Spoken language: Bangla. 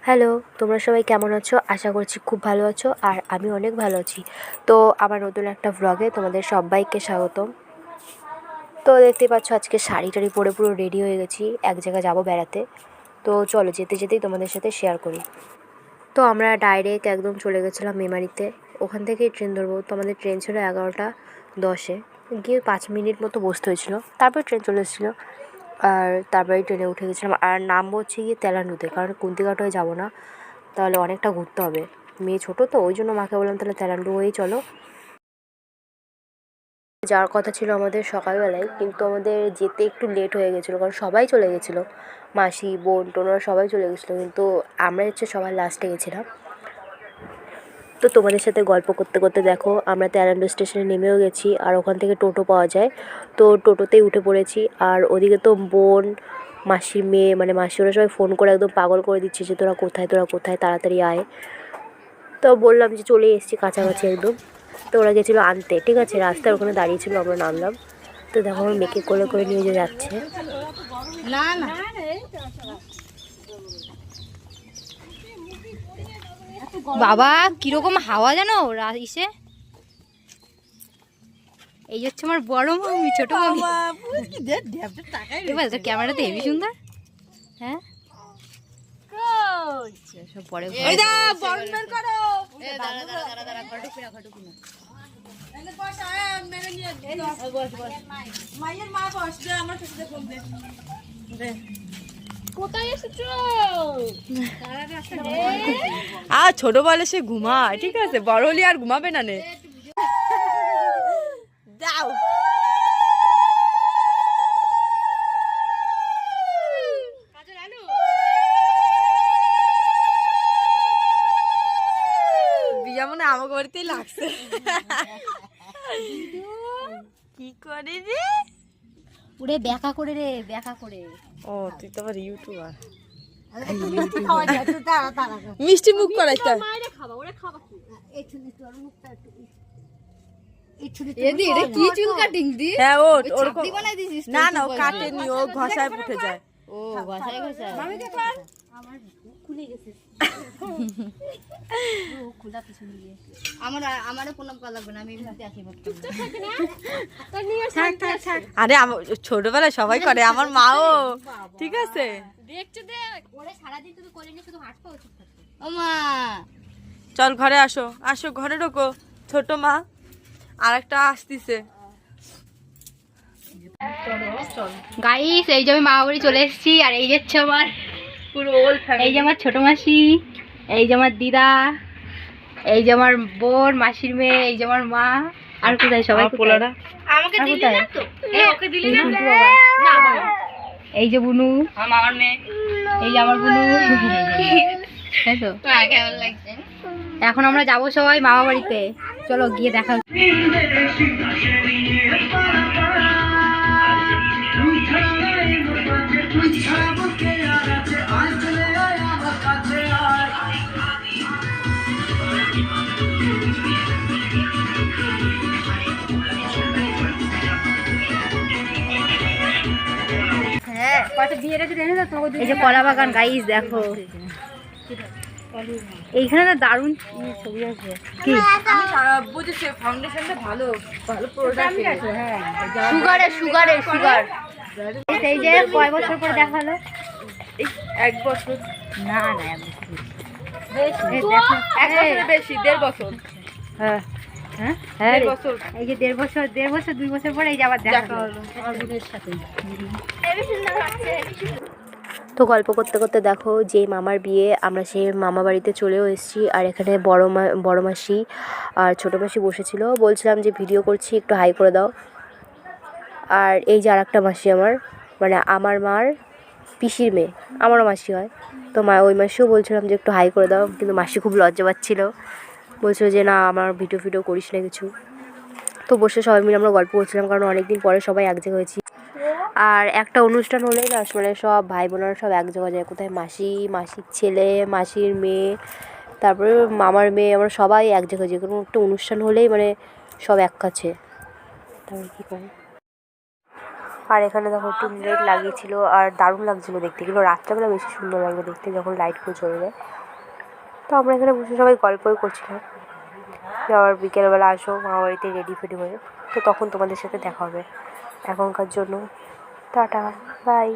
হ্যালো, তোমরা সবাই কেমন আছো? আশা করছি খুব ভালো আছো আর আমি অনেক ভালো আছি। তো আমার নতুন একটা ভ্লগে তোমাদের সবাইকে স্বাগতম। তো দেখতেই পাচ্ছ আজকে শাড়ি টাড়ি পরে পুরো রেডি হয়ে গেছি, এক জায়গায় যাবো বেড়াতে। তো চলো যেতে যেতেই তোমাদের সাথে শেয়ার করি। তো আমরা ডাইরেক্ট একদম চলে গেছিলাম মেমারিতে, ওখান থেকেই ট্রেন ধরবো। তো আমাদের ট্রেন ছিল 11টা 10-এ, গিয়ে 5 মিনিট মতো বসতে হয়েছিলো, তারপর ট্রেন চলে এসেছিলো। আর তারপরে ট্রেনে উঠে গেছিলাম আর নামবো হচ্ছে গিয়ে তেলানুতে, কারণ কুন্তিঘাট হয়ে যাবো না, তাহলে অনেকটা ঘুরতে হবে। মেয়ে ছোটো তো, ওই জন্য মাকে বললাম তাহলে তেলান্ডু হয়েই চলো। যাওয়ার কথা ছিল আমাদের সকালবেলায়, কিন্তু আমাদের যেতে একটু লেট হয়ে গেছিলো, কারণ সবাই চলে গেছিলো, মাসি বোন টোনরা সবাই চলে গেছিলো, কিন্তু আমরা হচ্ছে সবার লাস্টে গেছিলাম। তো তোমাদের সাথে গল্প করতে করতে দেখো আমরা তেলান্ডু স্টেশনে নেমেও গেছি, আর ওখান থেকে টোটো পাওয়া যায়, তো টোটোতেই উঠে পড়েছি। আর ওদিকে তো বোন, মাসির মেয়ে, মানে মাসি ওরা সবাই ফোন করে একদম পাগল করে দিচ্ছে যে তোরা কোথায় তাড়াতাড়ি আয়। তো বললাম যে চলে এসেছি কাছাকাছি একদম। তো ওরা গেছিলো আনতে, ঠিক আছে, রাস্তায় ওখানে দাঁড়িয়েছিল, আমরা নামলাম। তো দেখো আমার মেয়েকে কোলে করে নিয়ে যাচ্ছে। না না বাবা কিরকম হাওয়া জানো ইসে। এই হচ্ছে আমার বড় মামি, ছোট মামি। এবার ক্যামেরাতে হেবি সুন্দর। হ্যাঁ সব পরে আর ছোট বলে সে ঘুমায়, ঠিক আছে, বড় হলে আর ঘুমাবে না নে। যাও বিয়া মনে আমাকে বাড়িতেই লাগছে। কি করে রে পুরে ব্যাকা করে রে, ব্যাকা করে। ও তুই তো আবার ইউটিউবার। মিষ্টি মুখ করাইতে কি চুল কাটিং দি? হ্যাঁ ও ওরকম না না, ও কাটেনি, ও ঘষায় উঠে যায়। ও ঘষায় ঘষায় আমার খুলে গেছে। খোলা পিছন দিয়ে আমারও প্রণাম করা লাগবে না, আমি এমনিতে আশীর্বাদ করব। আরে ছোটবেলায় সবাই করে, আমার মাও, ঠিক আছে। দেখছো দেখ ওরে সারা দিন তুমি কোলে নিয়ে শুধু হাঁটতে ওষুধ খাচ্ছো। ও মা চল ঘরে আসো, আসো ঘরে ঢোকো ছোট মা, আরেকটা আসতিছে। গাইস এই যে আমি মামা বাড়ি চলে এসেছি, আর এই যাচ্ছে আমার পুরো ওল ফ্যামিলি। এই যে আমার ছোট মাসি, এই যে আমার দিদা, এই যে আমার বোন, মাসির মেয়ে, এই যে আমার মা। আর কোথায় সবাই? পোলারা আমাকে দিলি না তো? ওকে দিলি না? না এই যে বুনু, আমার মেয়ে, এই যে আমার বুনু। তাই তো কেমন লাগছে? এখন আমরা যাবো সবাই মামা বাড়িতে, চলো গিয়ে দেখা। এই যে কলা বাগান গাইস দেখো, এইখানে না দারুণ ছবি আছে। কি বুঝেছি, ফাউন্ডেশনটা ভালো ভালো প্রোডাক্ট আছে। হ্যাঁ সুগার এই যে কয় বছর পরে দেখালো? 1 বছর না না 1 বছরের বেশি, 1.5 বছর। হ্যাঁ হ্যাঁ হ্যাঁ এই যে 1.5 বছর 2 বছর পরে এই যে আবার দেখা হলো আমার বোনের সাথে। তো গল্প করতে করতে দেখো যেই মামার বিয়ে, আমরা সেই মামা বাড়িতে চলেও এসেছি। আর এখানে বড় মাসি আর ছোটো মাসি বসেছিল, বলছিলাম যে ভিডিও করছি একটু হাই করে দাও। আর এই যে আরেকটা মাসি আমার, মানে আমার মার পিসির মেয়ে, আমারও মাসি হয়, তো ওই মাসিও বলছিলাম যে একটু হাই করে দাও, কিন্তু মাসি খুব লজ্জা পাচ্ছিল, বলছিল যে না আমার ভিডিও করিস না কিছু। তো বসে সবাই মিলে আমরা গল্প করছিলাম, কারণ অনেক দিন পরে সবাই এক জায়গায় হয়েছি। আর একটা অনুষ্ঠান হলেই না আসলে সব ভাই বোনেরা সব এক জায়গায় যায়, কোথায় মাসির ছেলে, মাসির মেয়ে, তারপরে মামার মেয়ে, আমরা সবাই এক জায়গায়, যে কোনো একটা অনুষ্ঠান হলেই মানে সব এক কাছে। তারপরে কী করে আর এখানে দেখো টুনি লাইট লাগিয়েছিল আর দারুণ লাগছিলো দেখতে, কিন্তু রাত্রেবেলা বেশি সুন্দর লাগবে দেখতে যখন লাইটগুলো জ্বলবে। তো আমরা এখানে বসে সবাই গল্পই করছিলাম যে আবার বিকেলবেলা আসো মামা বাড়িতে রেডি ফেডি হয়ে, তো তখন তোমাদের সাথে দেখা হবে। এখনকার জন্য টাটা, বাই।